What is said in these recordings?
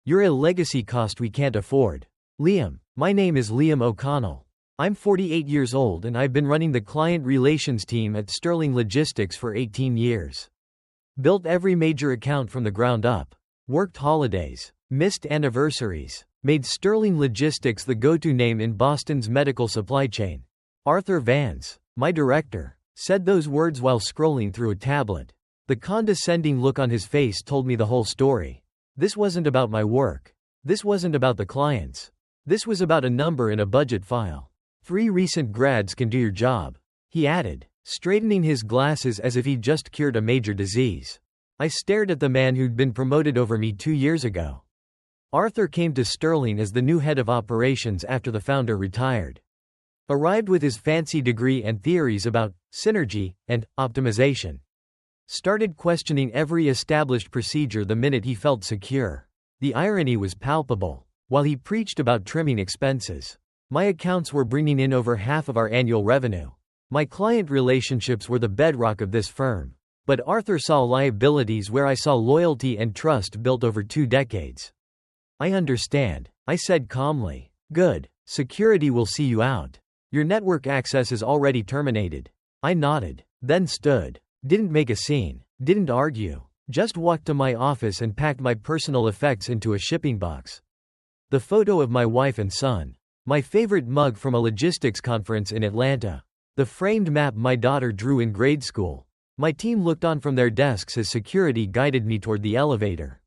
You're a legacy cost we can't afford. Liam. My name is Liam O'Connell. I'm 48 years old and I've been running the client relations team at Sterling Logistics for 18 years. Built every major account from the ground up. Worked holidays. Missed anniversaries. Made Sterling Logistics the go-to name in Boston's medical supply chain. Arthur Vance, my director, said those words while scrolling through a tablet. The condescending look on his face told me the whole story. This wasn't about my work. This wasn't about the clients. This was about a number in a budget file. 3 recent grads can do your job, he added, straightening his glasses as if he'd just cured a major disease. I stared at the man who'd been promoted over me 2 years ago. Arthur came to Sterling as the new head of operations after the founder retired. Arrived with his fancy degree and theories about synergy and optimization. Started questioning every established procedure the minute he felt secure. The irony was palpable. While he preached about trimming expenses, my accounts were bringing in over half of our annual revenue. My client relationships were the bedrock of this firm. But Arthur saw liabilities where I saw loyalty and trust built over 2 decades. I understand, I said calmly. Good. Security will see you out. Your network access is already terminated. I nodded, then stood. Didn't make a scene. Didn't argue. Just walked to my office and packed my personal effects into a shipping box. The photo of my wife and son. My favorite mug from a logistics conference in Atlanta. The framed map my daughter drew in grade school. My team looked on from their desks as security guided me toward the elevator.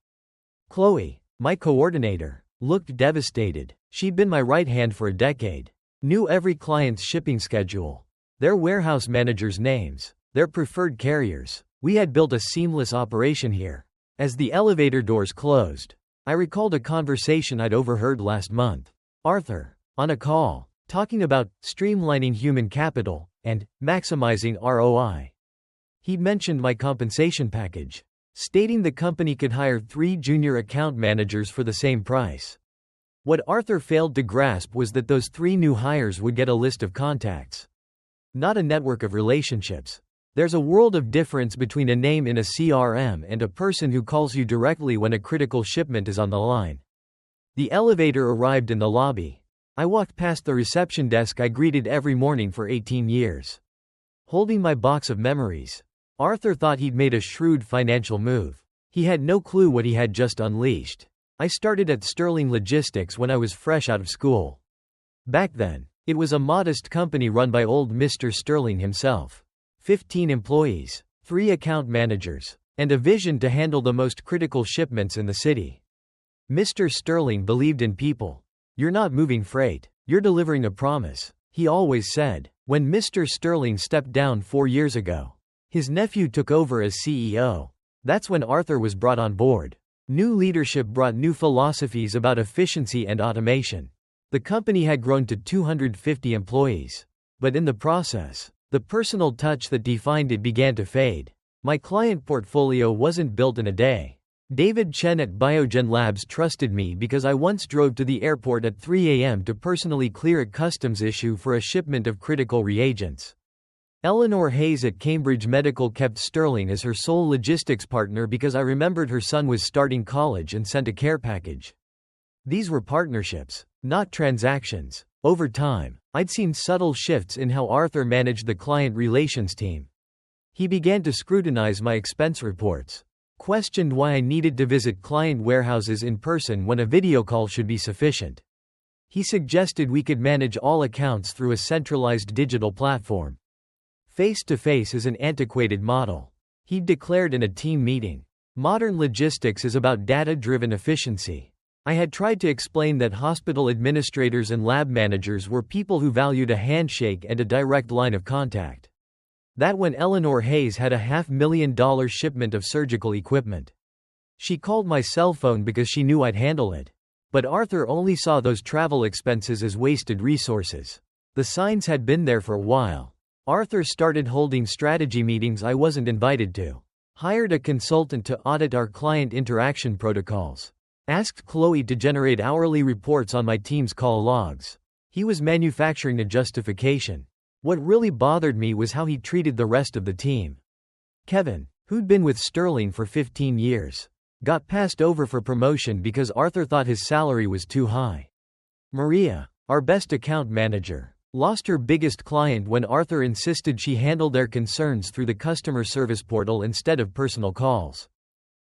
Chloe, my coordinator, looked devastated. She'd been my right hand for a decade. Knew every client's shipping schedule. Their warehouse managers' names. Their preferred carriers. We had built a seamless operation here. As the elevator doors closed, I recalled a conversation I'd overheard last month. Arthur, on a call, talking about streamlining human capital and maximizing ROI. He'd mentioned my compensation package, stating the company could hire 3 junior account managers for the same price. What Arthur failed to grasp was that those 3 new hires would get a list of contacts, not a network of relationships. There's a world of difference between a name in a CRM and a person who calls you directly when a critical shipment is on the line. The elevator arrived in the lobby. I walked past the reception desk I greeted every morning for 18 years. Holding my box of memories. Arthur thought he'd made a shrewd financial move. He had no clue what he had just unleashed. I started at Sterling Logistics when I was fresh out of school. Back then, it was a modest company run by old Mr. Sterling himself. 15 employees, 3 account managers, and a vision to handle the most critical shipments in the city. Mr. Sterling believed in people. You're not moving freight, you're delivering a promise, he always said. When Mr. Sterling stepped down 4 years ago, his nephew took over as CEO. That's when Arthur was brought on board. New leadership brought new philosophies about efficiency and automation. The company had grown to 250 employees. But in the process, the personal touch that defined it began to fade. My client portfolio wasn't built in a day. David Chen at Biogen Labs trusted me because I once drove to the airport at 3 a.m. to personally clear a customs issue for a shipment of critical reagents. Eleanor Hayes at Cambridge Medical kept Sterling as her sole logistics partner because I remembered her son was starting college and sent a care package. These were partnerships, not transactions. Over time, I'd seen subtle shifts in how Arthur managed the client relations team. He began to scrutinize my expense reports, questioned why I needed to visit client warehouses in person when a video call should be sufficient. He suggested we could manage all accounts through a centralized digital platform. Face-to-face is an antiquated model, he declared in a team meeting. Modern logistics is about data-driven efficiency. I had tried to explain that hospital administrators and lab managers were people who valued a handshake and a direct line of contact. That when Eleanor Hayes had a $500,000 shipment of surgical equipment. She called my cell phone because she knew I'd handle it. But Arthur only saw those travel expenses as wasted resources. The signs had been there for a while. Arthur started holding strategy meetings I wasn't invited to. Hired a consultant to audit our client interaction protocols. Asked Chloe to generate hourly reports on my team's call logs. He was manufacturing a justification. What really bothered me was how he treated the rest of the team. Kevin, who'd been with Sterling for 15 years, Got passed over for promotion because Arthur thought his salary was too high. Maria, our best account manager, lost her biggest client when Arthur insisted she handle their concerns through the customer service portal instead of personal calls.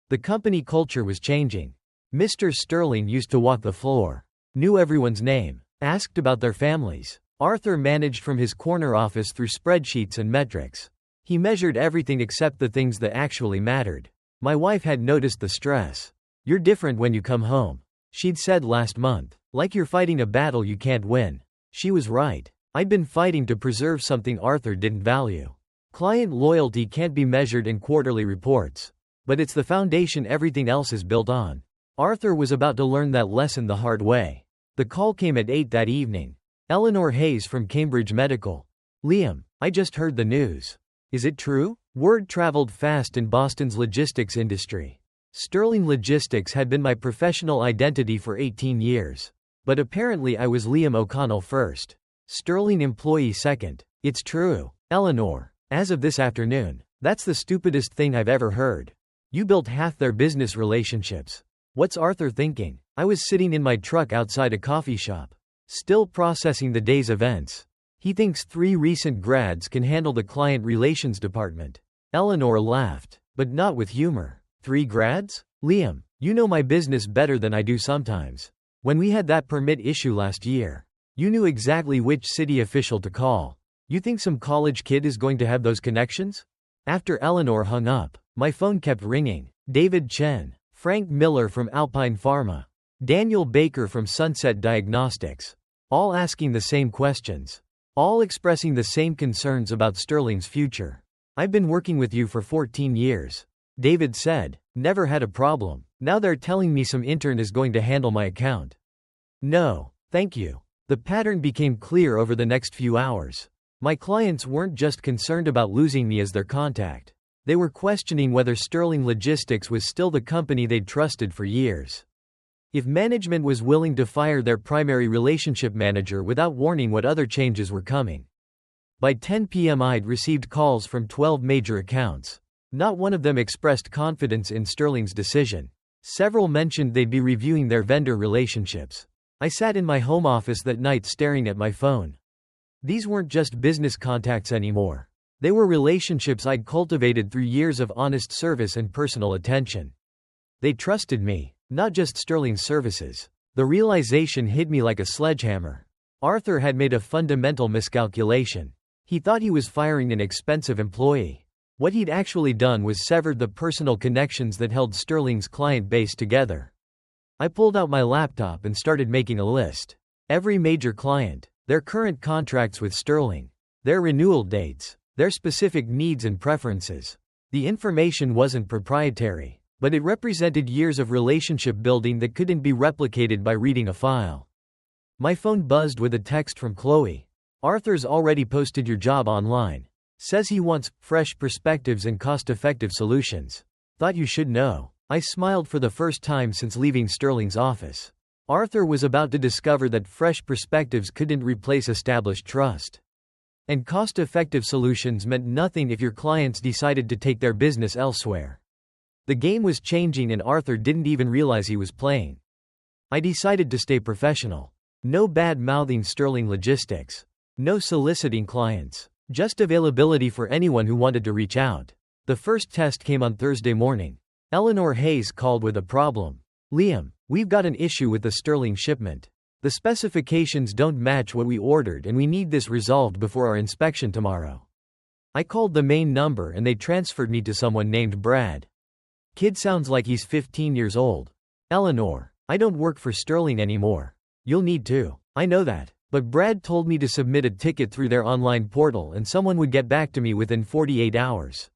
The company culture was changing. Mr. Sterling used to walk the floor, knew everyone's name, asked about their families. Arthur managed from his corner office through spreadsheets and metrics. He measured everything except the things that actually mattered. My wife had noticed the stress. "You're different when you come home," she'd said last month. "Like you're fighting a battle you can't win." She was right. I'd been fighting to preserve something Arthur didn't value. Client loyalty can't be measured in quarterly reports, but it's the foundation everything else is built on. Arthur was about to learn that lesson the hard way. The call came at 8 that evening. Eleanor Hayes from Cambridge Medical. "Liam, I just heard the news. Is it true?" Word traveled fast in Boston's logistics industry. Sterling Logistics had been my professional identity for 18 years. But apparently I was Liam O'Connell first. Sterling employee second. "It's true, Eleanor. As of this afternoon. That's the stupidest thing I've ever heard. You built half their business relationships. What's Arthur thinking?" I was sitting in my truck outside a coffee shop, still processing the day's events. "He thinks 3 recent grads can handle the client relations department." Eleanor laughed, but not with humor. 3 grads? "Liam, you know my business better than I do sometimes. When we had that permit issue last year, you knew exactly which city official to call. You think some college kid is going to have those connections?" After Eleanor hung up, my phone kept ringing. David Chen, Frank Miller from Alpine Pharma, Daniel Baker from Sunset Diagnostics. All asking the same questions. All expressing the same concerns about Sterling's future. "I've been working with you for 14 years. David said. Never had a problem. Now they're telling me some intern is going to handle my account. No, thank you." The pattern became clear over the next few hours. My clients weren't just concerned about losing me as their contact. They were questioning whether Sterling Logistics was still the company they'd trusted for years. If management was willing to fire their primary relationship manager without warning what other changes were coming. By 10 p.m. I'd received calls from 12 major accounts. Not one of them expressed confidence in Sterling's decision. Several mentioned they'd be reviewing their vendor relationships. I sat in my home office that night staring at my phone. These weren't just business contacts anymore. They were relationships I'd cultivated through years of honest service and personal attention. They trusted me, not just Sterling's services. The realization hit me like a sledgehammer. Arthur had made a fundamental miscalculation. He thought he was firing an expensive employee. What he'd actually done was severed the personal connections that held Sterling's client base together. I pulled out my laptop and started making a list. Every major client, their current contracts with Sterling, their renewal dates, their specific needs and preferences. The information wasn't proprietary, but it represented years of relationship building that couldn't be replicated by reading a file. My phone buzzed with a text from Chloe. "Arthur's already posted your job online. Says he wants fresh perspectives and cost-effective solutions. Thought you should know." I smiled for the first time since leaving Sterling's office. Arthur was about to discover that fresh perspectives couldn't replace established trust. And cost-effective solutions meant nothing if your clients decided to take their business elsewhere. The game was changing and Arthur didn't even realize he was playing. I decided to stay professional. No bad-mouthing Sterling Logistics. No soliciting clients. Just availability for anyone who wanted to reach out. The first test came on Thursday morning. Eleanor Hayes called with a problem. "Liam, we've got an issue with the Sterling shipment. The specifications don't match what we ordered and we need this resolved before our inspection tomorrow." I called the main number and they transferred me to someone named Brad. Kid sounds like he's 15 years old. "Eleanor, I don't work for Sterling anymore. You'll need to. I know that. But Brad told me to submit a ticket through their online portal and someone would get back to me within 48 hours.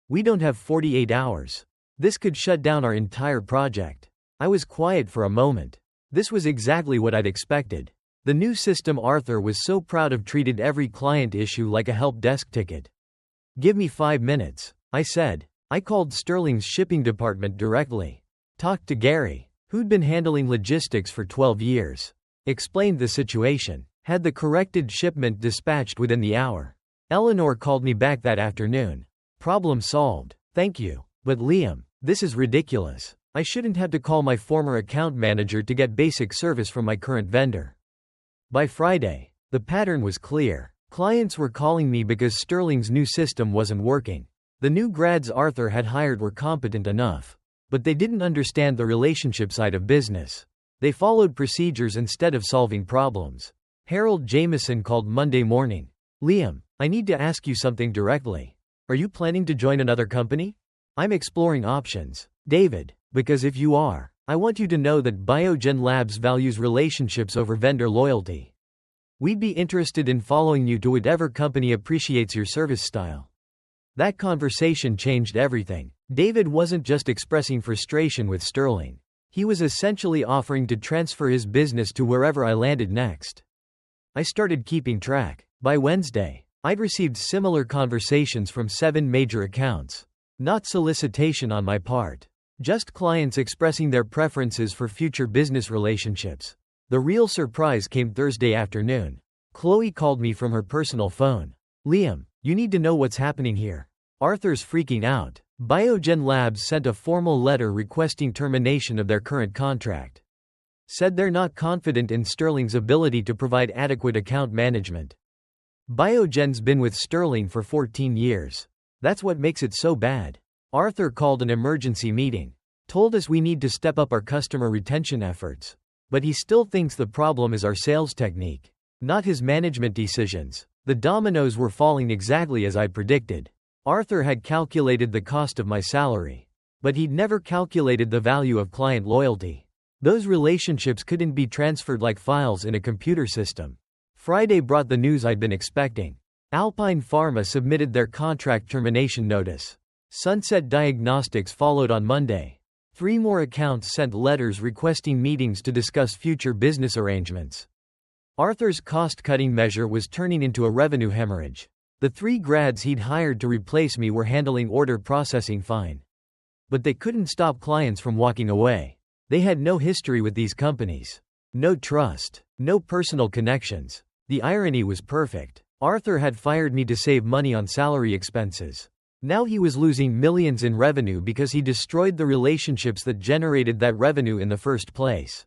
We don't have 48 hours. This could shut down our entire project." I was quiet for a moment. This was exactly what I'd expected. The new system Arthur was so proud of treated every client issue like a help desk ticket. "Give me 5 minutes," I said. I called Sterling's shipping department directly. Talked to Gary, who'd been handling logistics for 12 years. Explained the situation. Had the corrected shipment dispatched within the hour. Eleanor called me back that afternoon. "Problem solved. Thank you. But Liam, this is ridiculous. I shouldn't have to call my former account manager to get basic service from my current vendor. By Friday, the pattern was clear. Clients were calling me because Sterling's new system wasn't working. The new grads Arthur had hired were competent enough, but they didn't understand the relationship side of business. They followed procedures instead of solving problems. Harold Jameson called Monday morning. Liam, I need to ask you something directly. Are you planning to join another company? I'm exploring options. David, because if you are, I want you to know that Biogen Labs values relationships over vendor loyalty. We'd be interested in following you to whatever company appreciates your service style. That conversation changed everything. David wasn't just expressing frustration with Sterling. He was essentially offering to transfer his business to wherever I landed next. I started keeping track. By Wednesday, I'd received similar conversations from 7 major accounts. Not solicitation on my part. Just clients expressing their preferences for future business relationships. The real surprise came Thursday afternoon. Chloe called me from her personal phone. Liam, you need to know what's happening here. Arthur's freaking out. Biogen Labs sent a formal letter requesting termination of their current contract. Said they're not confident in Sterling's ability to provide adequate account management. Biogen's been with Sterling for 14 years. That's what makes it so bad. Arthur called an emergency meeting. Told us we need to step up our customer retention efforts. But he still thinks the problem is our sales technique, not his management decisions. The dominoes were falling exactly as I'd predicted. Arthur had calculated the cost of my salary, but he'd never calculated the value of client loyalty. Those relationships couldn't be transferred like files in a computer system. Friday brought the news I'd been expecting. Alpine Pharma submitted their contract termination notice. Sunset Diagnostics followed on Monday. 3 more accounts sent letters requesting meetings to discuss future business arrangements. Arthur's cost-cutting measure was turning into a revenue hemorrhage. The 3 grads he'd hired to replace me were handling order processing fine. But they couldn't stop clients from walking away. They had no history with these companies. No trust. No personal connections. The irony was perfect. Arthur had fired me to save money on salary expenses. Now he was losing millions in revenue because he destroyed the relationships that generated that revenue in the first place.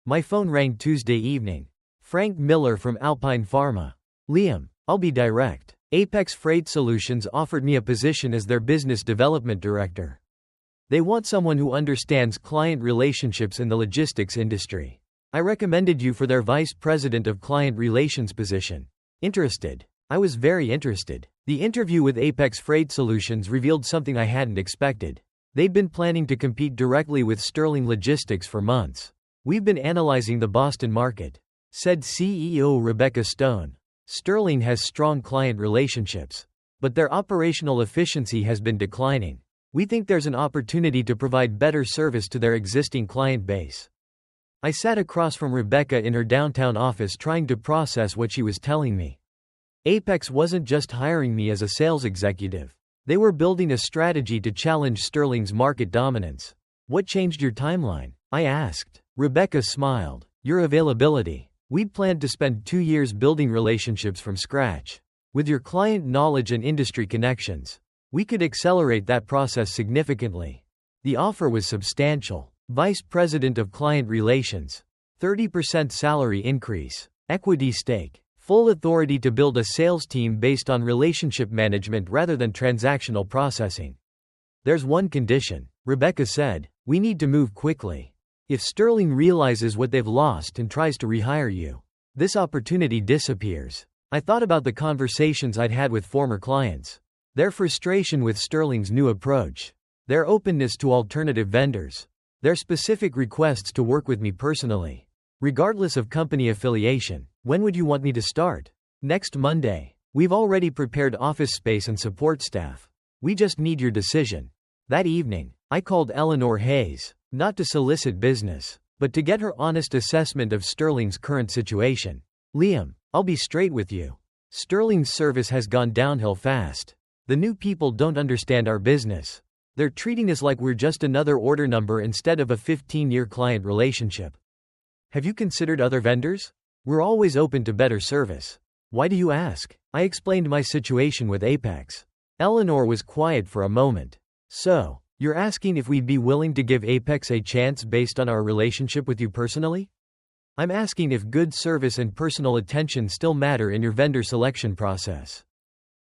My phone rang Tuesday evening. Frank Miller from Alpine Pharma. Liam, I'll be direct. Apex Freight Solutions offered me a position as their business development director. They want someone who understands client relationships in the logistics industry. I recommended you for their vice president of client relations position. Interested? I was very interested. The interview with Apex Freight Solutions revealed something I hadn't expected. They'd been planning to compete directly with Sterling Logistics for months. We've been analyzing the Boston market, said CEO Rebecca Stone. Sterling has strong client relationships, but their operational efficiency has been declining. We think there's an opportunity to provide better service to their existing client base. I sat across from Rebecca in her downtown office trying to process what she was telling me. Apex wasn't just hiring me as a sales executive. They were building a strategy to challenge Sterling's market dominance. What changed your timeline? I asked. Rebecca smiled. Your availability. We'd planned to spend 2 years building relationships from scratch. With your client knowledge and industry connections, we could accelerate that process significantly. The offer was substantial. Vice President of Client Relations. 30% salary increase. Equity stake. Full authority to build a sales team based on relationship management rather than transactional processing. There's one condition, Rebecca said. We need to move quickly. If Sterling realizes what they've lost and tries to rehire you, this opportunity disappears. I thought about the conversations I'd had with former clients. Their frustration with Sterling's new approach. Their openness to alternative vendors. Their specific requests to work with me personally. Regardless of company affiliation. When would you want me to start? Next Monday. We've already prepared office space and support staff. We just need your decision. That evening, I called Eleanor Hayes, not to solicit business, but to get her honest assessment of Sterling's current situation. Liam, I'll be straight with you. Sterling's service has gone downhill fast. The new people don't understand our business. They're treating us like we're just another order number instead of a 15-year client relationship. Have you considered other vendors? We're always open to better service. Why do you ask? I explained my situation with Apex. Eleanor was quiet for a moment. So, You're asking if we'd be willing to give Apex a chance based on our relationship with you personally? I'm asking if good service and personal attention still matter in your vendor selection process.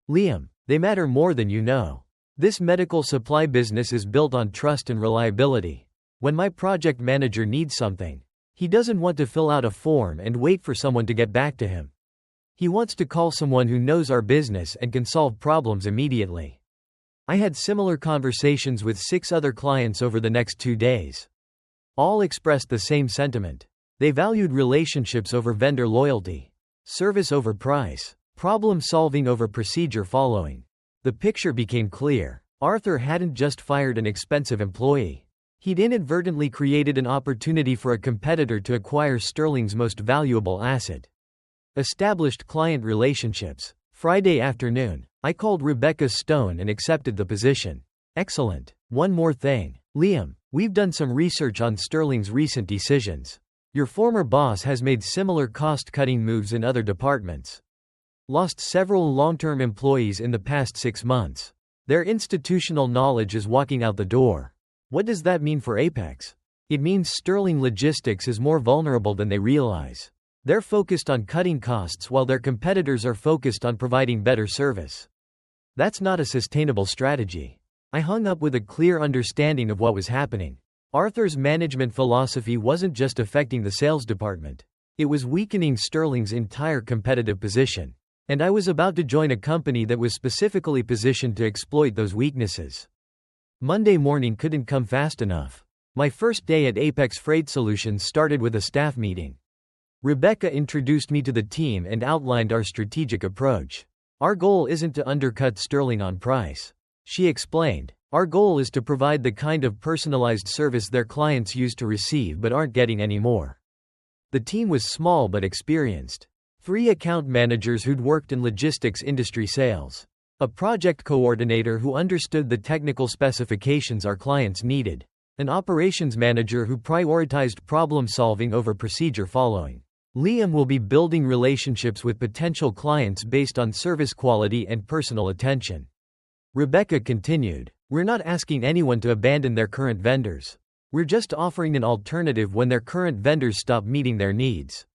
Liam, they matter more than you know. This medical supply business is built on trust and reliability. When my project manager needs something, he doesn't want to fill out a form and wait for someone to get back to him. He wants to call someone who knows our business and can solve problems immediately. I had similar conversations with 6 other clients over the next 2 days. All expressed the same sentiment. They valued relationships over vendor loyalty, service over price, problem solving over procedure following. The picture became clear. Arthur hadn't just fired an expensive employee. He'd inadvertently created an opportunity for a competitor to acquire Sterling's most valuable asset. Established client relationships. Friday afternoon, I called Rebecca Stone and accepted the position. Excellent. One more thing. Liam, we've done some research on Sterling's recent decisions. Your former boss has made similar cost-cutting moves in other departments. Lost several long-term employees in the past 6 months. Their institutional knowledge is walking out the door. What does that mean for Apex? It means Sterling Logistics is more vulnerable than they realize. They're focused on cutting costs while their competitors are focused on providing better service. That's not a sustainable strategy. I hung up with a clear understanding of what was happening. Arthur's management philosophy wasn't just affecting the sales department. It was weakening Sterling's entire competitive position. And I was about to join a company that was specifically positioned to exploit those weaknesses. Monday morning couldn't come fast enough. My first day at Apex Freight Solutions started with a staff meeting. Rebecca introduced me to the team and outlined our strategic approach. Our goal isn't to undercut Sterling on price. She explained. Our goal is to provide the kind of personalized service their clients used to receive but aren't getting anymore. The team was small but experienced. 3 account managers who'd worked in logistics industry sales. A project coordinator who understood the technical specifications our clients needed. An operations manager who prioritized problem solving over procedure following. Liam will be building relationships with potential clients based on service quality and personal attention. Rebecca continued. We're not asking anyone to abandon their current vendors. We're just offering an alternative when their current vendors stop meeting their needs.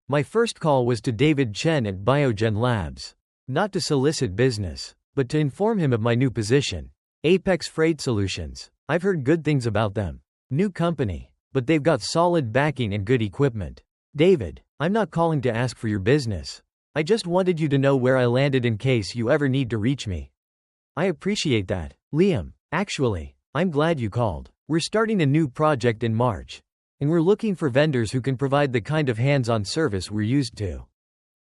My first call was to David Chen at Biogen Labs. Not to solicit business, but to inform him of my new position. Apex Freight Solutions. I've heard good things about them. New company, but they've got solid backing and good equipment. David, I'm not calling to ask for your business. I just wanted you to know where I landed in case you ever need to reach me. I appreciate that. Liam, actually, I'm glad you called. We're starting a new project in March. And we're looking for vendors who can provide the kind of hands-on service we're used to.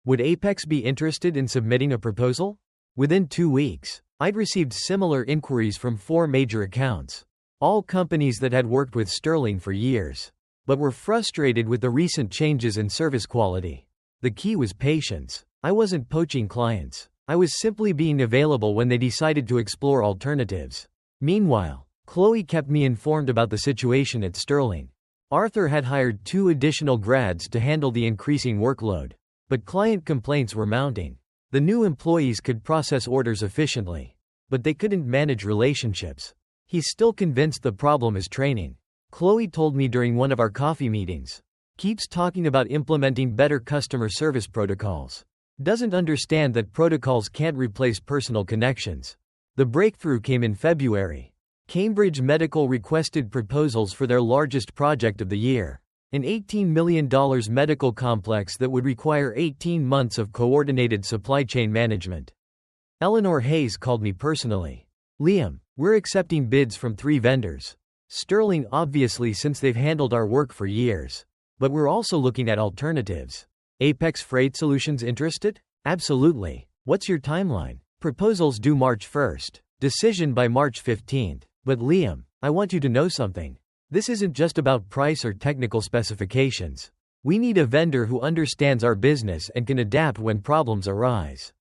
Would Apex be interested in submitting a proposal? Within 2 weeks, I'd received similar inquiries from 4 major accounts. All companies that had worked with Sterling for years, but were frustrated with the recent changes in service quality. The key was patience. I wasn't poaching clients. I was simply being available when they decided to explore alternatives. Meanwhile, Chloe kept me informed about the situation at Sterling. Arthur had hired 2 additional grads to handle the increasing workload. But client complaints were mounting. The new employees could process orders efficiently, but they couldn't manage relationships. He's still convinced the problem is training. Chloe told me during one of our coffee meetings. Keeps talking about implementing better customer service protocols. Doesn't understand that protocols can't replace personal connections. The breakthrough came in February. Cambridge Medical requested proposals for their largest project of the year. An $18 million medical complex that would require 18 months of coordinated supply chain management. Eleanor Hayes called me personally. Liam, we're accepting bids from 3 vendors. Sterling obviously since they've handled our work for years. But we're also looking at alternatives. Apex Freight Solutions interested? Absolutely. What's your timeline? Proposals due March 1st. Decision by March 15th. But Liam, I want you to know something. This isn't just about price or technical specifications. We need a vendor who understands our business and can adapt when problems arise.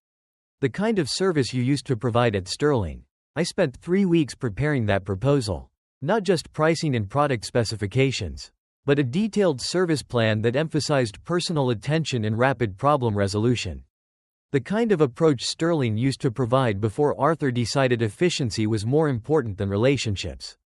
The kind of service you used to provide at Sterling. I spent 3 weeks preparing that proposal. Not just pricing and product specifications, but a detailed service plan that emphasized personal attention and rapid problem resolution. The kind of approach Sterling used to provide before Arthur decided efficiency was more important than relationships.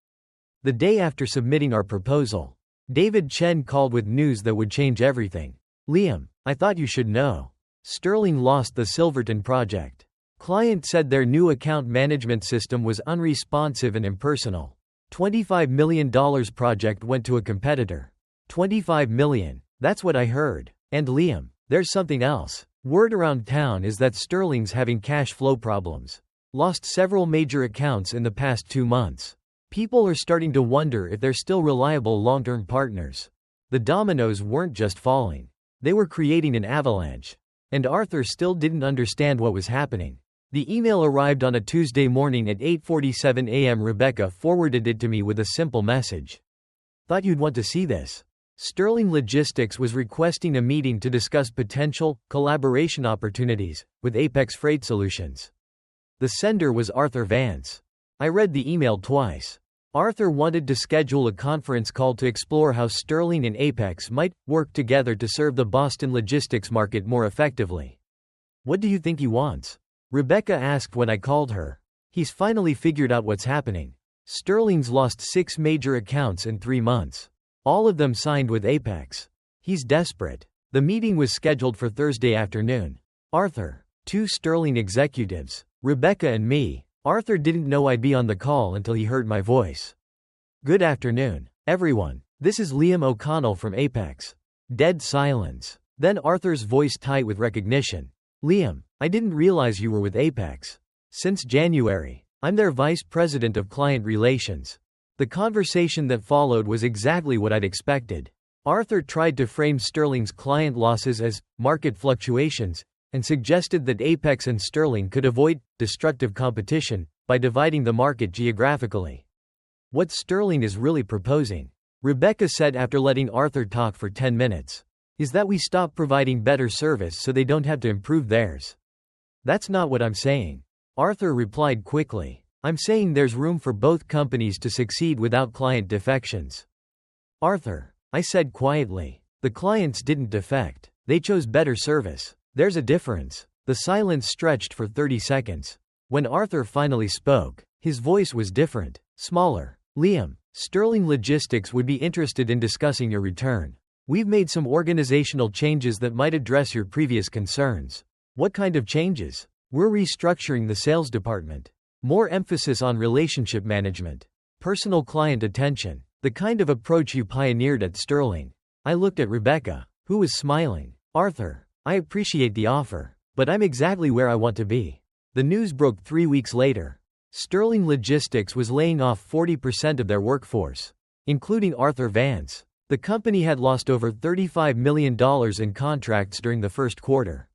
The day after submitting our proposal, David Chen called with news that would change everything. Liam, I thought you should know. Sterling lost the Silverton project. Client said their new account management system was unresponsive and impersonal. $25 million project went to a competitor. $25 million. That's what I heard. And Liam, there's something else. Word around town is that Sterling's having cash flow problems. Lost several major accounts in the past 2 months. People are starting to wonder if they're still reliable long-term partners. The dominoes weren't just falling. They were creating an avalanche. And Arthur still didn't understand what was happening. The email arrived on a Tuesday morning at 8:47 a.m. Rebecca forwarded it to me with a simple message. Thought you'd want to see this. Sterling Logistics was requesting a meeting to discuss potential collaboration opportunities with Apex Freight Solutions. The sender was Arthur Vance. I read the email twice. Arthur wanted to schedule a conference call to explore how Sterling and Apex might work together to serve the Boston logistics market more effectively. What do you think he wants? Rebecca asked when I called her. He's finally figured out what's happening. Sterling's lost 6 major accounts in 3 months. All of them signed with Apex. He's desperate. The meeting was scheduled for Thursday afternoon. Arthur, 2 Sterling executives, Rebecca and me. Arthur didn't know I'd be on the call until he heard my voice. Good afternoon, everyone. This is Liam O'Connell from Apex. Dead silence. Then Arthur's voice tight with recognition. Liam, I didn't realize you were with Apex. Since January. I'm their vice president of client relations. The conversation that followed was exactly what I'd expected. Arthur tried to frame Sterling's client losses as market fluctuations, and suggested that Apex and Sterling could avoid destructive competition by dividing the market geographically. What Sterling is really proposing, Rebecca said after letting Arthur talk for 10 minutes, is that we stop providing better service so they don't have to improve theirs. That's not what I'm saying. Arthur replied quickly. I'm saying there's room for both companies to succeed without client defections. Arthur, I said quietly, the clients didn't defect. They chose better service. There's a difference. The silence stretched for 30 seconds. When Arthur finally spoke, his voice was different, smaller. Liam, Sterling Logistics would be interested in discussing your return. We've made some organizational changes that might address your previous concerns. What kind of changes? We're restructuring the sales department. More emphasis on relationship management. Personal client attention. The kind of approach you pioneered at Sterling. I looked at Rebecca, who was smiling. Arthur, I appreciate the offer, but I'm exactly where I want to be. The news broke 3 weeks later. Sterling Logistics was laying off 40% of their workforce, including Arthur Vance. The company had lost over $35 million in contracts during the first quarter,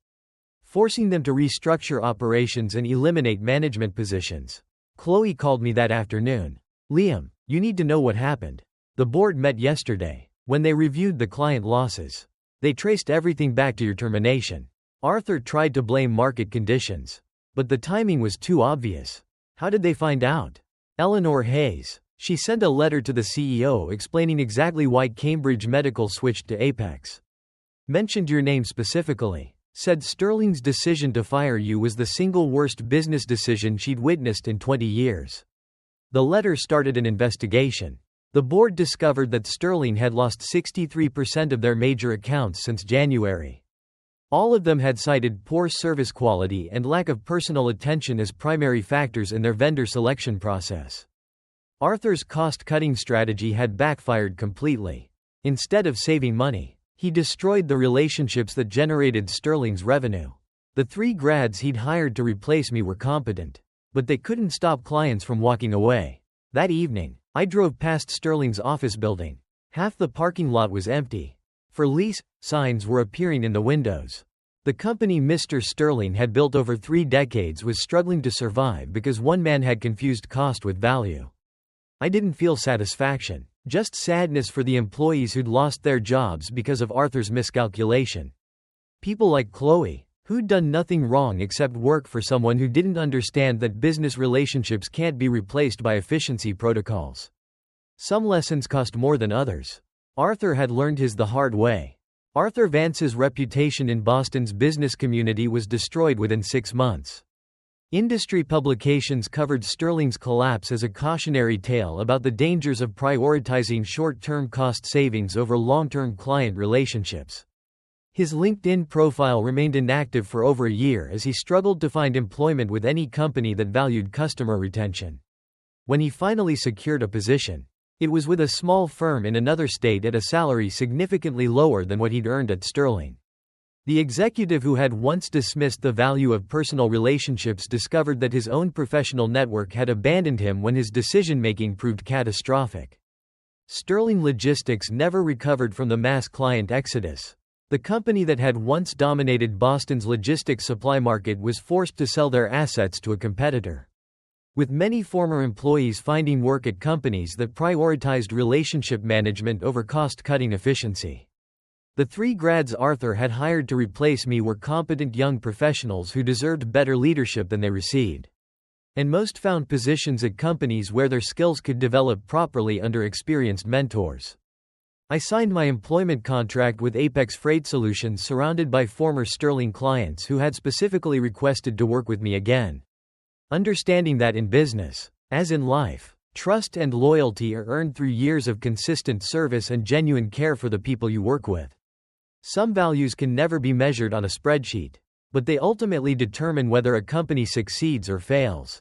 forcing them to restructure operations and eliminate management positions. Chloe called me that afternoon. Liam, you need to know what happened. The board met yesterday. When they reviewed the client losses, they traced everything back to your termination. Arthur tried to blame market conditions, but the timing was too obvious. How did they find out? Eleanor Hayes. She sent a letter to the CEO explaining exactly why Cambridge Medical switched to Apex. Mentioned your name specifically. Said Sterling's decision to fire you was the single worst business decision she'd witnessed in 20 years. The letter started an investigation. The board discovered that Sterling had lost 63% of their major accounts since January. All of them had cited poor service quality and lack of personal attention as primary factors in their vendor selection process. Arthur's cost-cutting strategy had backfired completely. Instead of saving money, he destroyed the relationships that generated Sterling's revenue. The 3 grads he'd hired to replace me were competent, but they couldn't stop clients from walking away. That evening, I drove past Sterling's office building. Half the parking lot was empty. For lease, signs were appearing in the windows. The company Mr. Sterling had built over 3 decades was struggling to survive because one man had confused cost with value. I didn't feel satisfaction. Just sadness for the employees who'd lost their jobs because of Arthur's miscalculation. People like Chloe, who'd done nothing wrong except work for someone who didn't understand that business relationships can't be replaced by efficiency protocols. Some lessons cost more than others. Arthur had learned his the hard way. Arthur Vance's reputation in Boston's business community was destroyed within 6 months. Industry publications covered Sterling's collapse as a cautionary tale about the dangers of prioritizing short-term cost savings over long-term client relationships. His LinkedIn profile remained inactive for over a year as he struggled to find employment with any company that valued customer retention. When he finally secured a position, it was with a small firm in another state at a salary significantly lower than what he'd earned at Sterling. The executive who had once dismissed the value of personal relationships discovered that his own professional network had abandoned him when his decision-making proved catastrophic. Sterling Logistics never recovered from the mass client exodus. The company that had once dominated Boston's logistics supply market was forced to sell their assets to a competitor. With many former employees finding work at companies that prioritized relationship management over cost-cutting efficiency. The 3 grads Arthur had hired to replace me were competent young professionals who deserved better leadership than they received. And most found positions at companies where their skills could develop properly under experienced mentors. I signed my employment contract with Apex Freight Solutions surrounded by former Sterling clients who had specifically requested to work with me again. Understanding that in business, as in life, trust and loyalty are earned through years of consistent service and genuine care for the people you work with. Some values can never be measured on a spreadsheet, but they ultimately determine whether a company succeeds or fails.